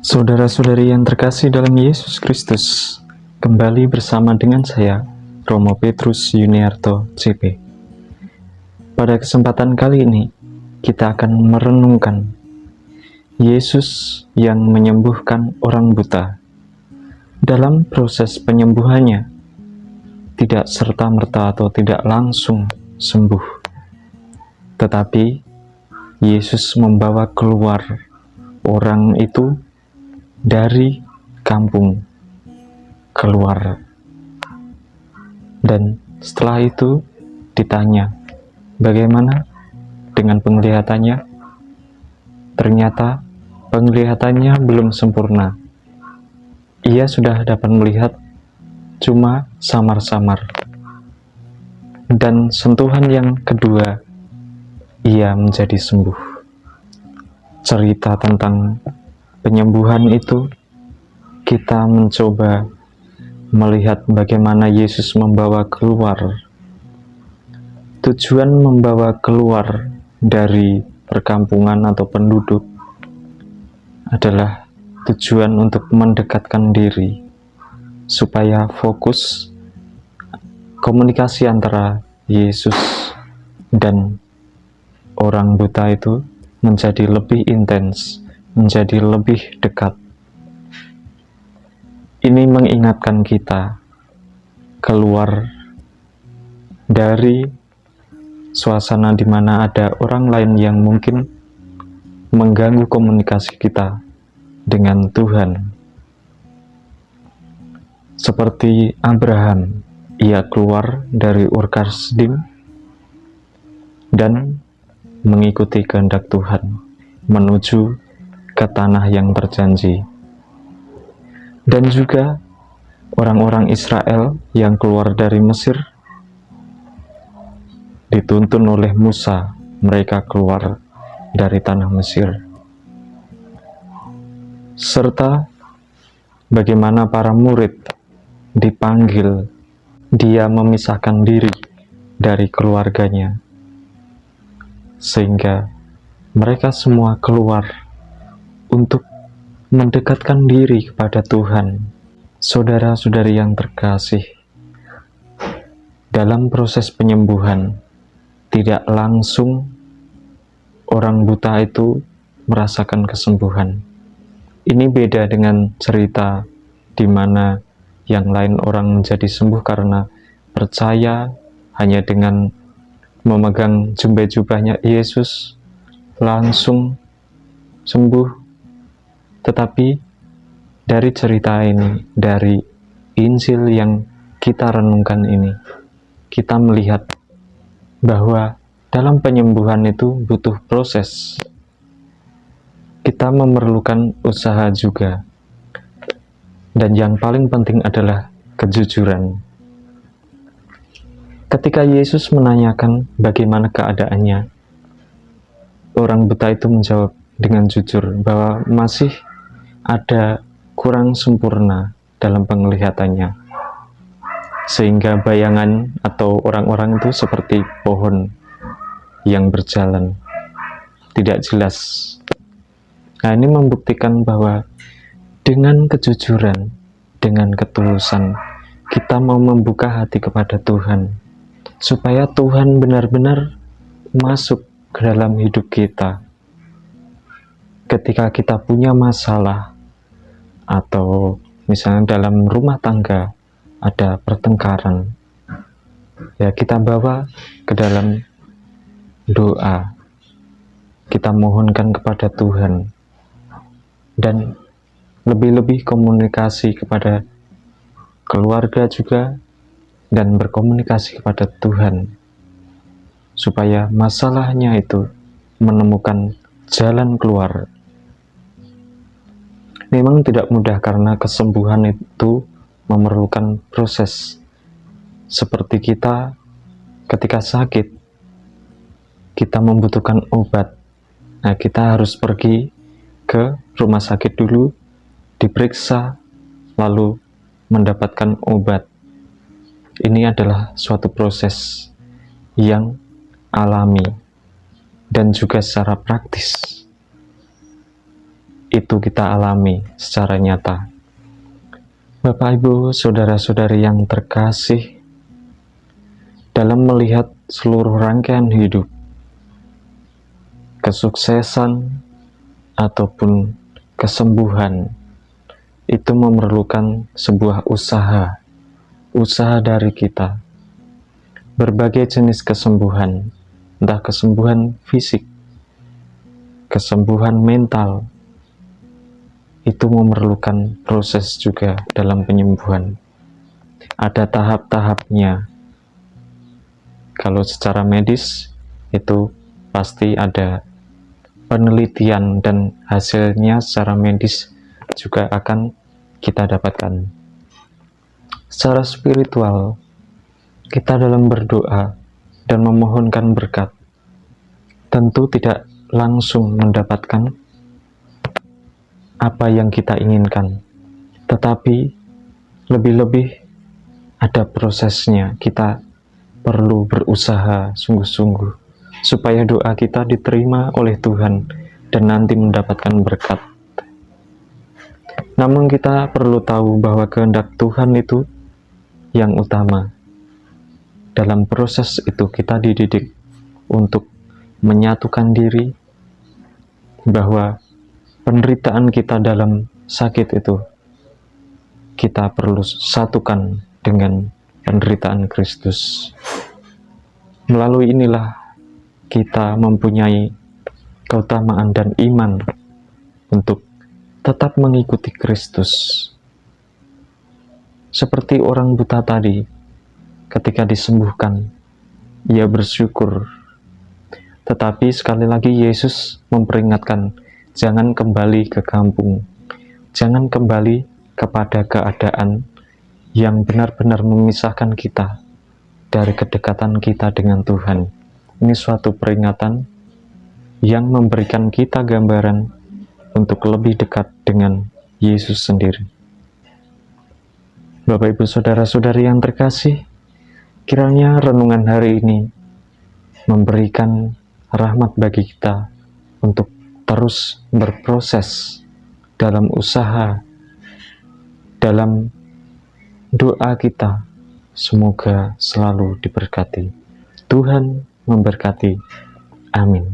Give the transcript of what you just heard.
Saudara-saudari yang terkasih dalam Yesus Kristus, kembali bersama dengan saya, Romo Petrus Yuniarto, CP. Pada kesempatan kali ini, kita akan merenungkan Yesus yang menyembuhkan orang buta. Dalam proses penyembuhannya, tidak serta-merta atau tidak langsung sembuh, tetapi Yesus membawa keluar orang itu dari kampung keluar. Dan setelah itu ditanya, bagaimana dengan penglihatannya? Ternyata penglihatannya belum sempurna. Ia sudah dapat melihat cuma samar-samar. Dan sentuhan yang kedua, ia menjadi sembuh. Cerita tentang penyembuhan itu, kita mencoba melihat bagaimana Yesus membawa keluar. Tujuan membawa keluar dari perkampungan atau penduduk adalah tujuan untuk mendekatkan diri, supaya fokus komunikasi antara Yesus dan orang buta itu menjadi lebih intens, menjadi lebih dekat. Ini mengingatkan kita keluar dari suasana di mana ada orang lain yang mungkin mengganggu komunikasi kita dengan Tuhan. Seperti Abraham, ia keluar dari Ur Kasdim dan mengikuti kehendak Tuhan menuju ke tanah yang berjanji. Dan juga orang-orang Israel yang keluar dari Mesir dituntun oleh Musa, mereka keluar dari tanah Mesir. Serta bagaimana para murid dipanggil, dia memisahkan diri dari keluarganya, sehingga mereka semua keluar untuk mendekatkan diri kepada Tuhan. Saudara-saudari yang terkasih, dalam proses penyembuhan, tidak langsung orang buta itu merasakan kesembuhan. Ini beda dengan cerita di mana yang lain orang menjadi sembuh karena percaya hanya dengan memegang jubah-jubahnya Yesus langsung sembuh. Tetapi dari cerita ini, dari Injil yang kita renungkan ini, kita melihat bahwa dalam penyembuhan itu butuh proses. Kita memerlukan usaha juga. Dan yang paling penting adalah kejujuran. Ketika Yesus menanyakan bagaimana keadaannya, orang buta itu menjawab dengan jujur bahwa masih ada kurang sempurna dalam penglihatannya, sehingga bayangan atau orang-orang itu seperti pohon yang berjalan, tidak jelas. Nah, ini membuktikan bahwa dengan kejujuran, dengan ketulusan, kita mau membuka hati kepada Tuhan, supaya Tuhan benar-benar masuk ke dalam hidup kita. Ketika kita punya masalah, atau misalnya dalam rumah tangga ada pertengkaran, ya kita bawa ke dalam doa, kita mohonkan kepada Tuhan, dan lebih-lebih komunikasi kepada keluarga juga, dan berkomunikasi kepada Tuhan, supaya masalahnya itu menemukan jalan keluar. Memang tidak mudah karena kesembuhan itu memerlukan proses. Seperti kita ketika sakit, kita membutuhkan obat. Nah, kita harus pergi ke rumah sakit dulu, diperiksa, lalu mendapatkan obat. Ini adalah suatu proses yang alami dan juga secara praktis. itu kita alami secara nyata. Bapak, Ibu, saudara-saudari yang terkasih, dalam melihat seluruh rangkaian hidup, kesuksesan ataupun kesembuhan itu memerlukan sebuah usaha dari kita. Berbagai jenis kesembuhan, entah kesembuhan fisik, kesembuhan mental, itu memerlukan proses juga dalam penyembuhan. Ada tahap-tahapnya. Kalau secara medis, itu pasti ada penelitian dan hasilnya secara medis juga akan kita dapatkan. Secara spiritual, kita dalam berdoa dan memohonkan berkat, tentu tidak langsung mendapatkan apa yang kita inginkan, tetapi lebih-lebih ada prosesnya. Kita perlu berusaha sungguh-sungguh supaya doa kita diterima oleh Tuhan dan nanti mendapatkan berkat. Namun kita perlu tahu bahwa kehendak Tuhan itu yang utama. Dalam proses itu kita dididik untuk menyatukan diri, bahwa penderitaan kita dalam sakit itu kita perlu satukan dengan penderitaan Kristus. Melalui inilah kita mempunyai keutamaan dan iman untuk tetap mengikuti Kristus. Seperti orang buta tadi, ketika disembuhkan, ia bersyukur. Tetapi sekali lagi Yesus memperingatkan, jangan kembali ke kampung, jangan kembali kepada keadaan yang benar-benar memisahkan kita dari kedekatan kita dengan Tuhan. Ini suatu peringatan yang memberikan kita gambaran untuk lebih dekat dengan Yesus sendiri. Bapak, Ibu, saudara-saudari yang terkasih, kiranya renungan hari ini memberikan rahmat bagi kita untuk terus berproses dalam usaha, dalam doa kita. Semoga selalu diberkati. Tuhan memberkati. Amin.